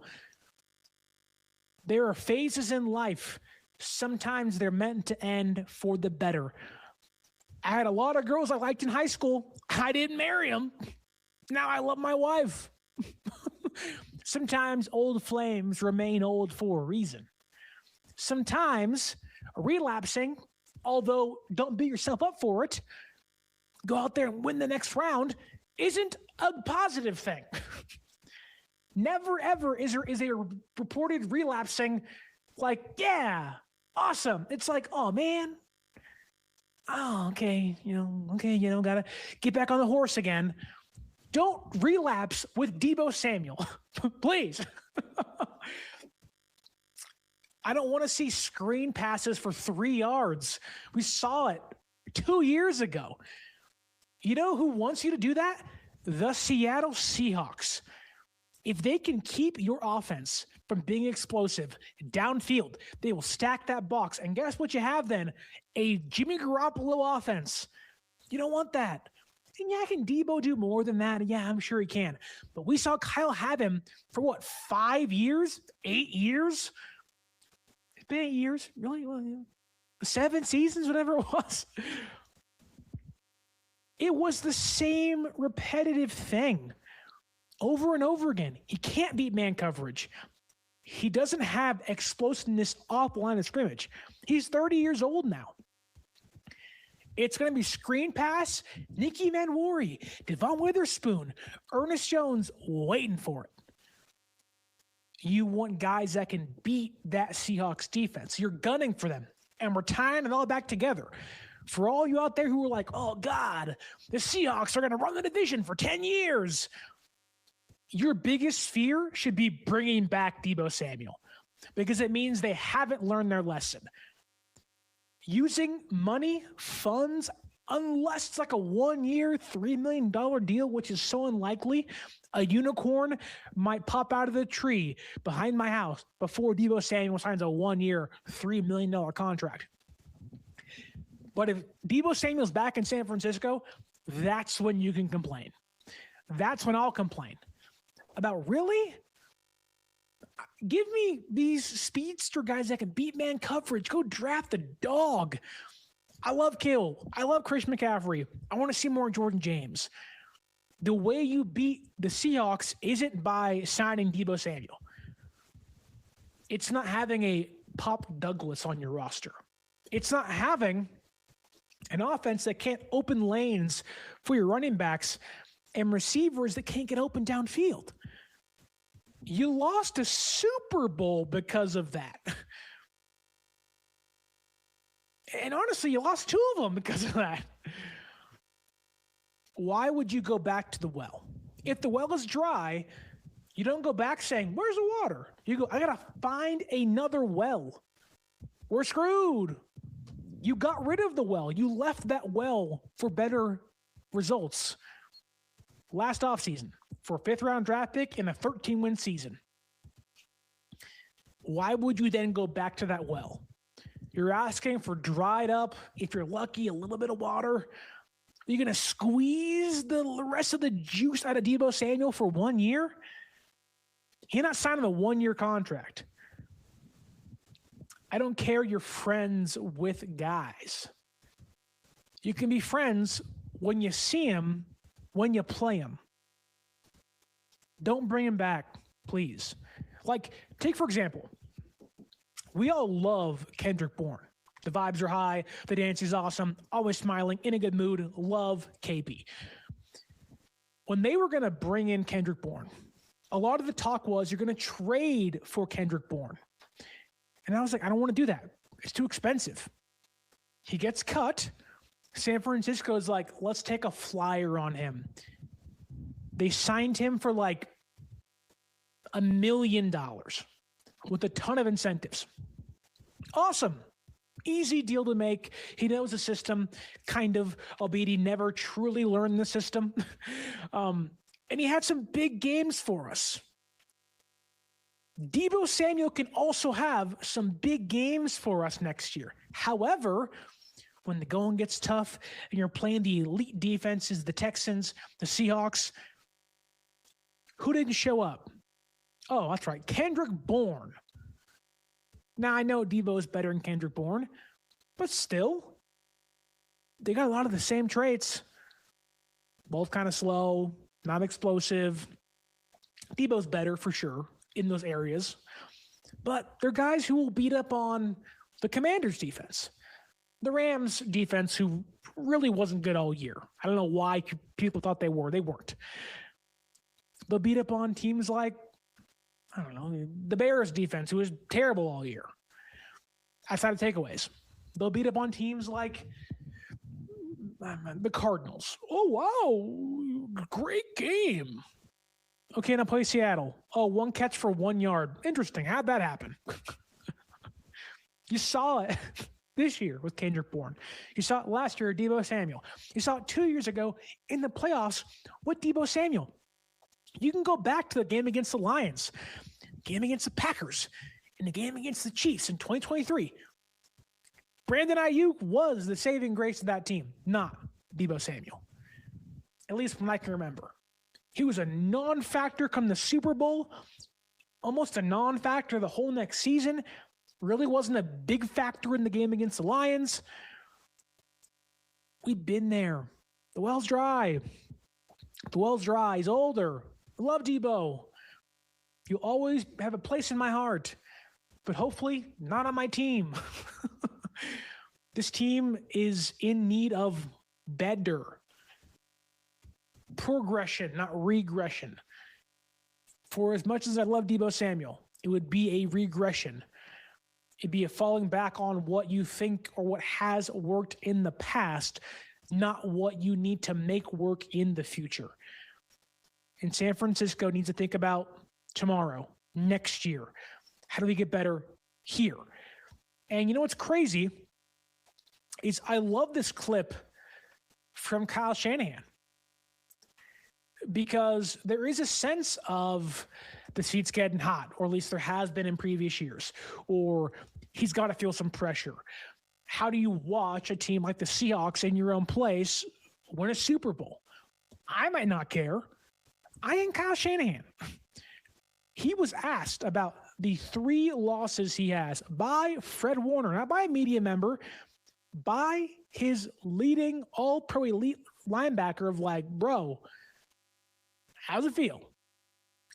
There are phases in life. Sometimes they're meant to end for the better. I had a lot of girls I liked in high school. I didn't marry them. Now I love my wife. Sometimes old flames remain old for a reason. Sometimes relapsing, although don't beat yourself up for it, go out there and win the next round, isn't a positive thing. Never, ever is a reported relapsing like, yeah, awesome. It's like, oh, man. Oh, okay. Gotta get back on the horse again. Don't relapse with Deebo Samuel. Please. I don't want to see screen passes for 3 yards. We saw it 2 years ago. You know who wants you to do that? The Seattle Seahawks. If they can keep your offense from being explosive downfield, they will stack that box. And guess what you have then? A Jimmy Garoppolo offense. You don't want that. And yeah, can Deebo do more than that? Yeah, I'm sure he can. But we saw Kyle have him for 5 years? 8 years? It's been 8 years? Really? Well, yeah. 7 seasons, whatever it was. It was the same repetitive thing over and over again. He can't beat man coverage. He doesn't have explosiveness off the line of scrimmage. He's 30 years old now. It's going to be screen pass, Nicky Manwari, Devon Witherspoon, Ernest Jones waiting for it. You want guys that can beat that Seahawks defense. You're gunning for them, and we're tying it all back together. For all you out there who are like, oh, God, the Seahawks are going to run the division for 10 years. Your biggest fear should be bringing back Deebo Samuel because it means they haven't learned their lesson. Using money, funds, unless it's like a 1-year, $3 million deal, which is so unlikely, a unicorn might pop out of the tree behind my house before Deebo Samuel signs a 1-year, $3 million contract. But if Deebo Samuel's back in San Francisco, that's when you can complain. That's when I'll complain. About really? Give me these speedster guys that can beat man coverage. Go draft a dog. I love Kittle. I love Chris McCaffrey. I want to see more Jordan James. The way you beat the Seahawks isn't by signing Deebo Samuel. It's not having a Pop Douglas on your roster. It's not having an offense that can't open lanes for your running backs and receivers that can't get open downfield. You lost a Super Bowl because of that. And honestly, you lost 2 of them because of that. Why would you go back to the well? If the well is dry, you don't go back saying, where's the water? You go, I got to find another well. We're screwed. You got rid of the well. You left that well for better results. Last offseason, for a 5th-round draft pick in a 13-win season. Why would you then go back to that well? You're asking for dried up, if you're lucky, a little bit of water. You're going to squeeze the rest of the juice out of Deebo Samuel for 1 year? He's not signing a 1-year contract. I don't care you're friends with guys. You can be friends when you see him, when you play him. Don't bring him back, please. Like, take for example, we all love Kendrick Bourne. The vibes are high. The dance is awesome. Always smiling, in a good mood. Love KP. When they were going to bring in Kendrick Bourne, a lot of the talk was you're going to trade for Kendrick Bourne. And I was like, I don't want to do that. It's too expensive. He gets cut. San Francisco's like, let's take a flyer on him. They signed him for like $1 million with a ton of incentives. Awesome. Easy deal to make. He knows the system, kind of, albeit he never truly learned the system. And he had some big games for us. Deebo Samuel can also have some big games for us next year. However, when the going gets tough and you're playing the elite defenses, the Texans, the Seahawks, who didn't show up? Oh, that's right. Kendrick Bourne. Now, I know Deebo is better than Kendrick Bourne, but still, they got a lot of the same traits. Both kind of slow, not explosive. Deebo's better for sure in those areas, but they're guys who will beat up on the Commanders' defense. The Rams' defense, who really wasn't good all year. I don't know why people thought they were. They weren't. They'll beat up on teams like, I don't know, the Bears' defense, who was terrible all year. Outside of takeaways. They'll beat up on teams like the Cardinals. Oh, wow. Great game. Okay, now play Seattle. Oh, 1 catch for 1 yard. Interesting. How'd that happen? You saw it this year with Kendrick Bourne. You saw it last year with Deebo Samuel. You saw it 2 years ago in the playoffs with Deebo Samuel. You can go back to the game against the Lions, game against the Packers, and the game against the Chiefs in 2023. Brandon Ayuk was the saving grace of that team, not Deebo Samuel. At least from what I can remember. He was a non-factor come the Super Bowl, almost a non-factor the whole next season. Really wasn't a big factor in the game against the Lions. We've been there. The well's dry. The well's dry. He's older. I love Deebo. You always have a place in my heart, but hopefully not on my team. This team is in need of better progression, not regression. For as much as I love Deebo Samuel, it would be a regression. It'd be a falling back on what you think or what has worked in the past, not what you need to make work in the future. And San Francisco needs to think about tomorrow, next year. How do we get better here? And you know what's crazy is I love this clip from Kyle Shanahan, because there is a sense of the seat's getting hot, or at least there has been in previous years, or he's got to feel some pressure. how do you watch a team like the Seahawks in your own place win a Super Bowl? I might not care. I ain't Kyle Shanahan. He was asked about the 3 losses he has by Fred Warner, not by a media member, by his leading all-pro elite linebacker of like, bro, how's it feel?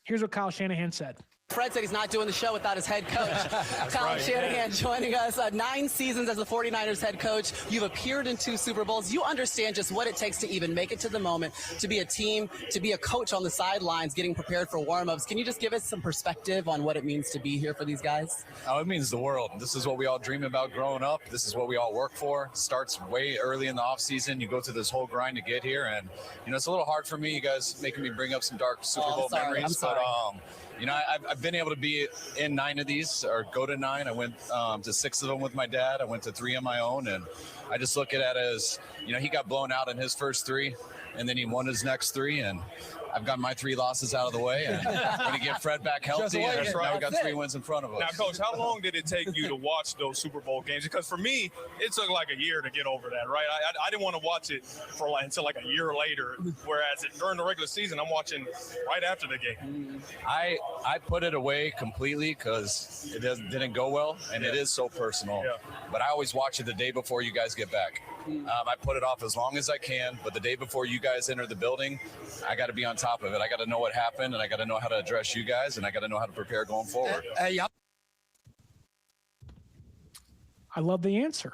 Here's what Kyle Shanahan said. Fred said he's not doing the show without his head coach. Kyle Shanahan joining us. 9 seasons as the 49ers head coach. You've appeared in 2 Super Bowls. You understand just what it takes to even make it to the moment, to be a team, to be a coach on the sidelines, getting prepared for warm-ups. Can you just give us some perspective on what it means to be here for these guys? Oh, it means the world. This is what we all dream about growing up. This is what we all work for. It starts way early in the offseason. You go through this whole grind to get here. And, it's a little hard for me. You guys making me bring up some dark Super Bowl memories. I'm sorry. But, I've been able to be in 9 of these, or go to 9. I went to 6 of them with my dad. I went to 3 on my own, and I just look at it as, he got blown out in his first 3, and then he won his next 3, and I've got my 3 losses out of the way, and when you get Fred back healthy, and now we've got 3 wins in front of us. Now, Coach, how long did it take you to watch those Super Bowl games? Because for me, it took like a year to get over that, right? I didn't want to watch it until like a year later, whereas during the regular season, I'm watching right after the game. I put it away completely because it didn't go well, and it is so personal. Yeah. But I always watch it the day before you guys get back. I put it off as long as I can, but the day before you guys enter the building, I got to be on top of it. I got to know what happened, and I got to know how to address you guys, and I got to know how to prepare going forward. Yep. I love the answer.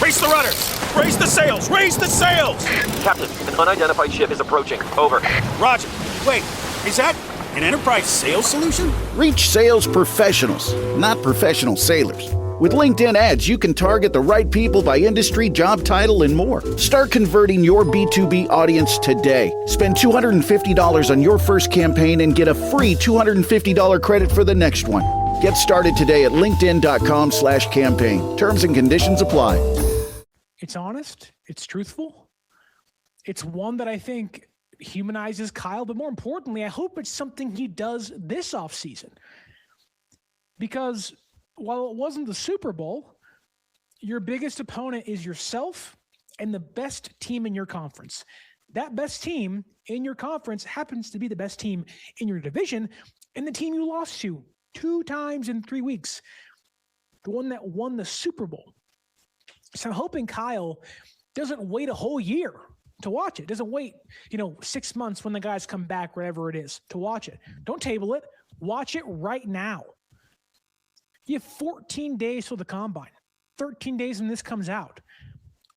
Raise the rudders! Raise the sails! Raise the sails! Captain, an unidentified ship is approaching. Over. Roger. Wait, is that an enterprise sales solution? Reach sales professionals, not professional sailors. With LinkedIn ads, you can target the right people by industry, job title, and more. Start converting your B2B audience today. Spend $250 on your first campaign and get a free $250 credit for the next one. Get started today at linkedin.com/campaign. Terms and conditions apply. It's honest. It's truthful. It's one that I think humanizes Kyle, but more importantly, I hope it's something he does this offseason. Because while it wasn't the Super Bowl, your biggest opponent is yourself and the best team in your conference. That best team in your conference happens to be the best team in your division and the team you lost to 2 times in 3 weeks, the one that won the Super Bowl. So I'm hoping Kyle doesn't wait a whole year to watch it. Doesn't wait, 6 months when the guys come back, whatever it is, to watch it. Don't table it. Watch it right now. You have 14 days till the combine, 13 days when this comes out.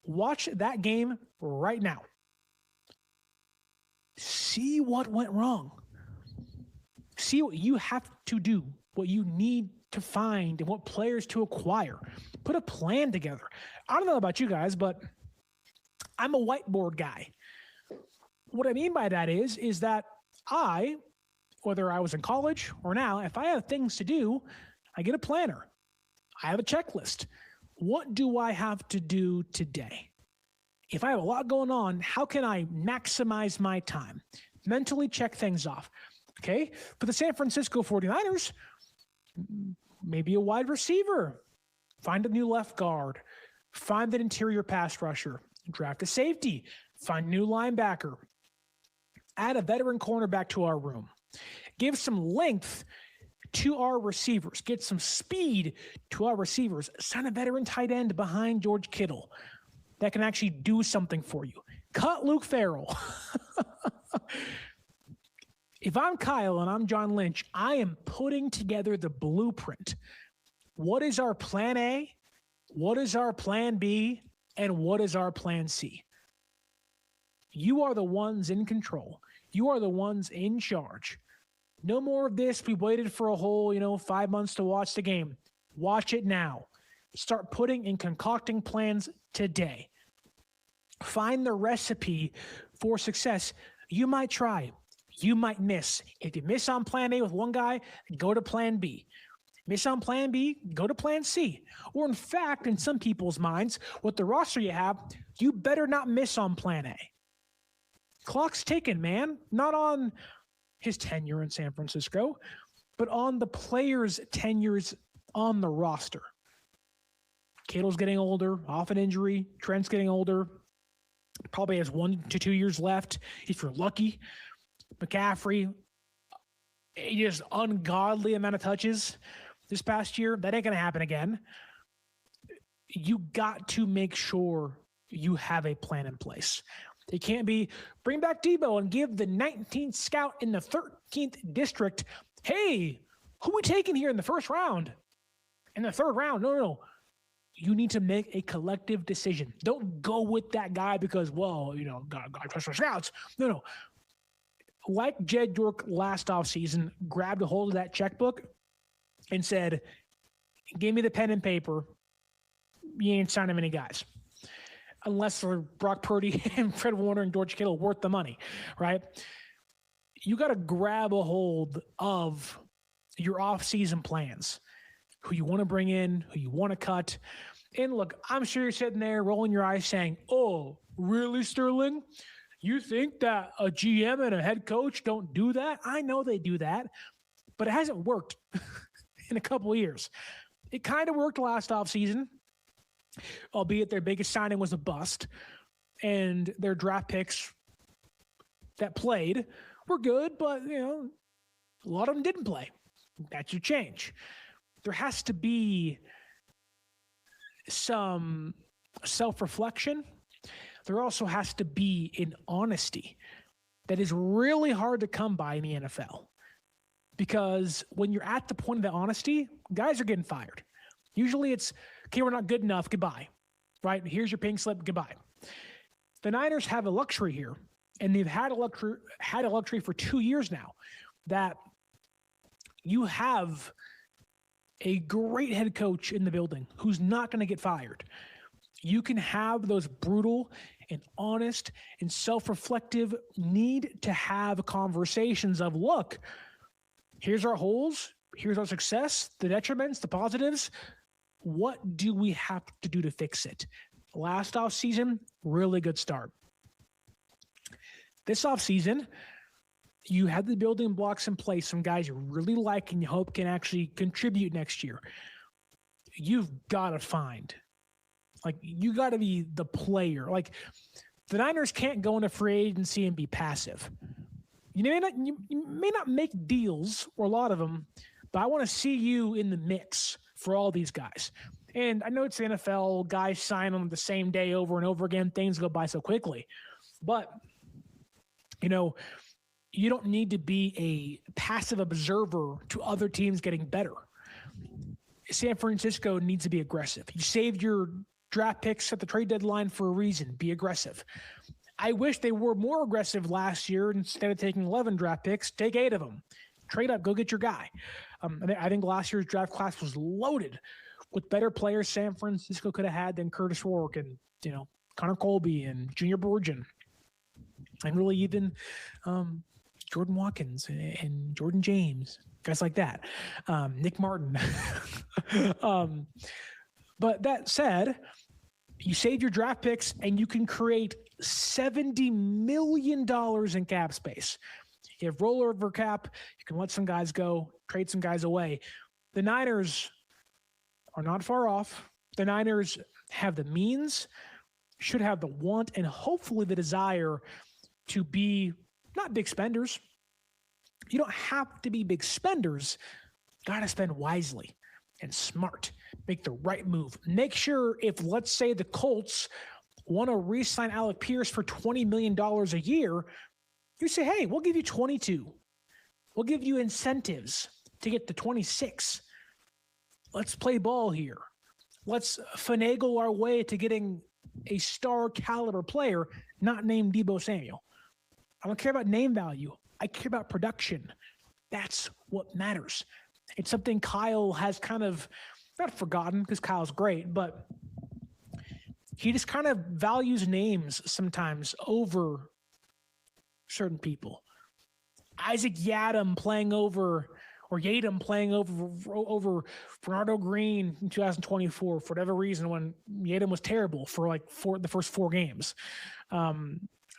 Watch that game right now. See what went wrong. See what you have to do, what you need to find, and what players to acquire. Put a plan together. I don't know about you guys, but I'm a whiteboard guy. What I mean by that is that I, whether I was in college or now, if I have things to do, I get a planner. I have a checklist. What do I have to do today? If I have a lot going on, how can I maximize my time? Mentally check things off. Okay? For the San Francisco 49ers, maybe a wide receiver. Find a new left guard. Find an interior pass rusher. Draft a safety. Find a new linebacker. Add a veteran cornerback to our room. Give some length to our receivers. Get some speed to our receivers. Sign a veteran tight end behind George Kittle that can actually do something for you. Cut Luke Farrell. If I'm Kyle and I'm John Lynch, I am putting together the blueprint. What is our plan A? What is our plan B? And what is our plan C? You are the ones in control. You are the ones in charge. No more of this. We waited for a whole, 5 months to watch the game. Watch it now. Start putting and concocting plans today. Find the recipe for success. You might try. You might miss. If you miss on plan A with one guy, go to plan B. Miss on plan B, go to plan C. Or in fact, in some people's minds, with the roster you have, you better not miss on plan A. Clock's ticking, man. Not on his tenure in San Francisco, but on the players' tenures on the roster. Kittle's getting older, off an injury. Trent's getting older. Probably has 1 to 2 years left if you're lucky. McCaffrey, just ungodly amount of touches this past year. That ain't going to happen again. You got to make sure you have a plan in place. It can't be bring back Deebo and give the 19th scout in the 13th district, hey, who we taking here in the first round? In the third round? No. You need to make a collective decision. Don't go with that guy because, well, got to trust our scouts. No. Like Jed York last offseason, grabbed a hold of that checkbook and said, give me the pen and paper. You ain't signing many guys. Unless they're Brock Purdy and Fred Warner and George Kittle worth the money, right? You got to grab a hold of your off-season plans, who you want to bring in, who you want to cut. And look, I'm sure you're sitting there rolling your eyes saying, oh, really, Sterling? You think that a GM and a head coach don't do that? I know they do that, but it hasn't worked in a couple of years. It kind of worked last offseason, albeit their biggest signing was a bust, and their draft picks that played were good, but, a lot of them didn't play. That should change. There has to be some self-reflection. There also has to be an honesty that is really hard to come by in the NFL. Because when you're at the point of the honesty, guys are getting fired. Usually it's, okay, we're not good enough, goodbye. Right? Here's your pink slip, goodbye. The Niners have a luxury here, and they've had a luxury for 2 years now, that you have a great head coach in the building who's not going to get fired. You can have those brutal and honest and self-reflective need to have conversations of, look, here's our holes, here's our success, the detriments, the positives. What do we have to do to fix it? Last offseason, really good start. This offseason, you had the building blocks in place, some guys you really like and you hope can actually contribute next year. You've got to find, you got to be the player. The Niners can't go into free agency and be passive. You may not make deals, or a lot of them, but I want to see you in the mix for all these guys. And I know it's the NFL, guys sign on the same day over and over again. Things go by so quickly. But, you don't need to be a passive observer to other teams getting better. San Francisco needs to be aggressive. You saved your draft picks at the trade deadline for a reason. Be aggressive. I wish they were more aggressive last year. Instead of taking 11 draft picks, take 8 of them. Trade up, go get your guy. I think last year's draft class was loaded with better players San Francisco could have had than Curtis Rourke and, Connor Colby and Junior Bourgeon. And really even Jordan Watkins and Jordan James, guys like that. Nick Martin. But that said, you save your draft picks and you can create $70 million in cap space. You have rollover cap. You can let some guys go, trade some guys away. The Niners are not far off. The Niners have the means, should have the want, and hopefully the desire to be not big spenders. You don't have to be big spenders. Got to spend wisely and smart. Make the right move. Make sure if, let's say, the Colts want to re-sign Alec Pierce for $20 million a year, you say, hey, we'll give you 22. We'll give you incentives to get to 26. Let's play ball here. Let's finagle our way to getting a star caliber player not named Deebo Samuel. I don't care about name value. I care about production. That's what matters. It's something Kyle has kind of not forgotten because Kyle's great, but he just kind of values names sometimes over certain people. Isaac Yiadom playing over Bernardo Green in 2024 for whatever reason when Yiadom was terrible for the first 4 games.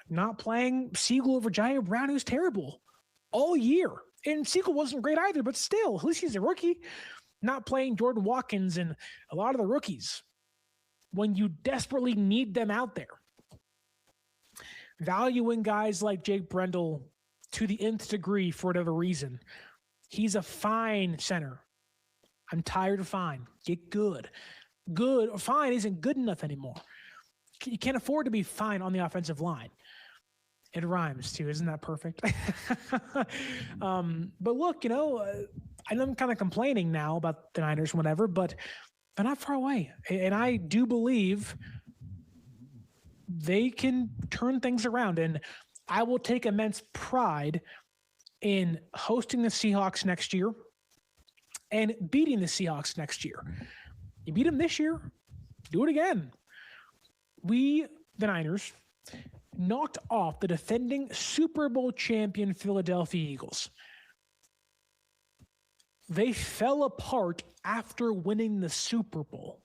Not playing Siegel over Jaya Brown, who's terrible all year. And Siegel wasn't great either, but still, at least he's a rookie. Not playing Jordan Watkins and a lot of the rookies. when you desperately need them out there. Valuing guys like Jake Brendel to the nth degree for whatever reason. He's a fine center. I'm tired of fine. Get good. Good or fine isn't good enough anymore. You can't afford to be fine on the offensive line. It rhymes too. Isn't that perfect? But look, I know I'm kind of complaining now about the Niners, whatever, but they're not far away. And I do believe they can turn things around. And I will take immense pride in hosting the Seahawks next year and beating the Seahawks next year. You beat them this year, do it again. We, the Niners, knocked off the defending Super Bowl champion Philadelphia Eagles. They fell apart after winning the Super Bowl.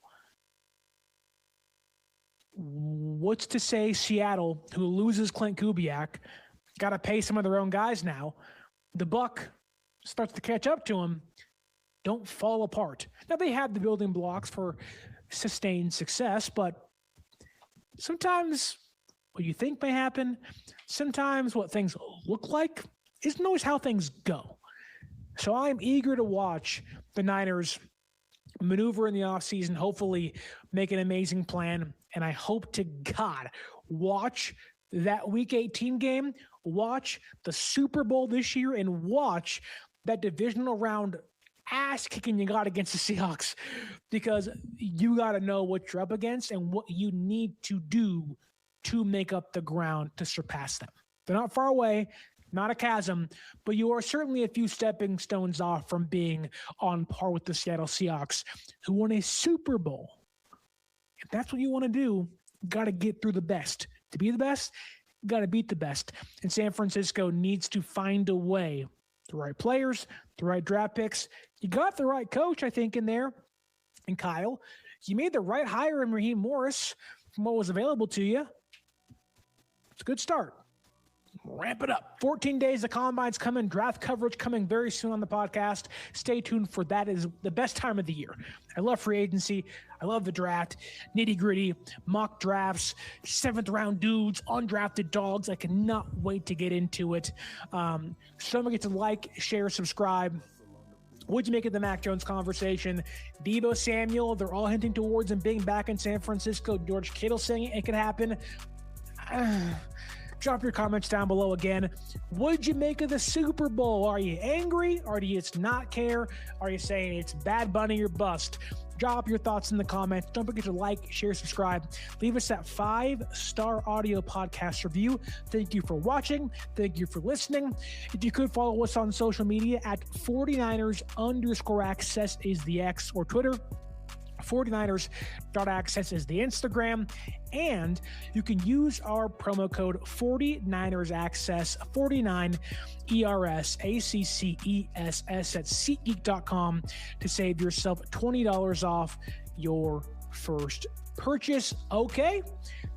What's to say Seattle, who loses Clint Kubiak, got to pay some of their own guys now. The buck starts to catch up to them. Don't fall apart. Now, they have the building blocks for sustained success, but sometimes what you think may happen, sometimes what things look like isn't always how things go. So I'm eager to watch the Niners maneuver in the offseason, hopefully make an amazing plan. And I hope to God, watch that Week 18 game, watch the Super Bowl this year, and watch that divisional round ass kicking you got against the Seahawks, because you got to know what you're up against and what you need to do to make up the ground to surpass them. They're not far away, not a chasm, but you are certainly a few stepping stones off from being on par with the Seattle Seahawks, who won a Super Bowl. If that's what you want to do, you got to get through the best. To be the best, you got to beat the best. And San Francisco needs to find a way. The right players, the right draft picks. You got the right coach, I think, in there. And Kyle, you made the right hire in Raheem Morris from what was available to you. It's a good start. Ramp it up. 14 days, the Combine's coming. Draft coverage coming very soon on the podcast. Stay tuned for that. It is the best time of the year. I love free agency. I love the draft. Nitty gritty, mock drafts, 7th round dudes, undrafted dogs. I cannot wait to get into it. So don't forget to like, share, subscribe. What'd you make of the Mac Jones conversation? Deebo Samuel, they're all hinting towards him being back in San Francisco. George Kittle saying it could happen. Drop your comments down below again. What'd you make of the Super Bowl? Are you angry? Or do you just not care? Are you saying it's Bad Bunny or bust? Drop your thoughts in the comments. Don't forget to like, share, subscribe. Leave us that 5-star audio podcast review. Thank you for watching. Thank you for listening. If you could follow us on social media at 49ers_access is the X or Twitter. 49ers.access is the Instagram, and you can use our promo code 49ersaccess, 49 ERSACCESS at SeatGeek.com to save yourself $20 off your first purchase. Okay,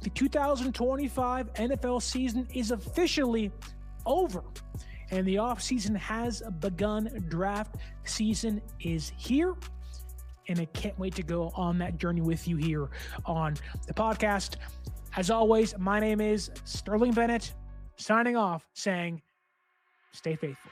the 2025 NFL season is officially over, and the offseason has begun. Draft season is here. And I can't wait to go on that journey with you here on the podcast. As always, my name is Sterling Bennett, signing off, saying, stay faithful.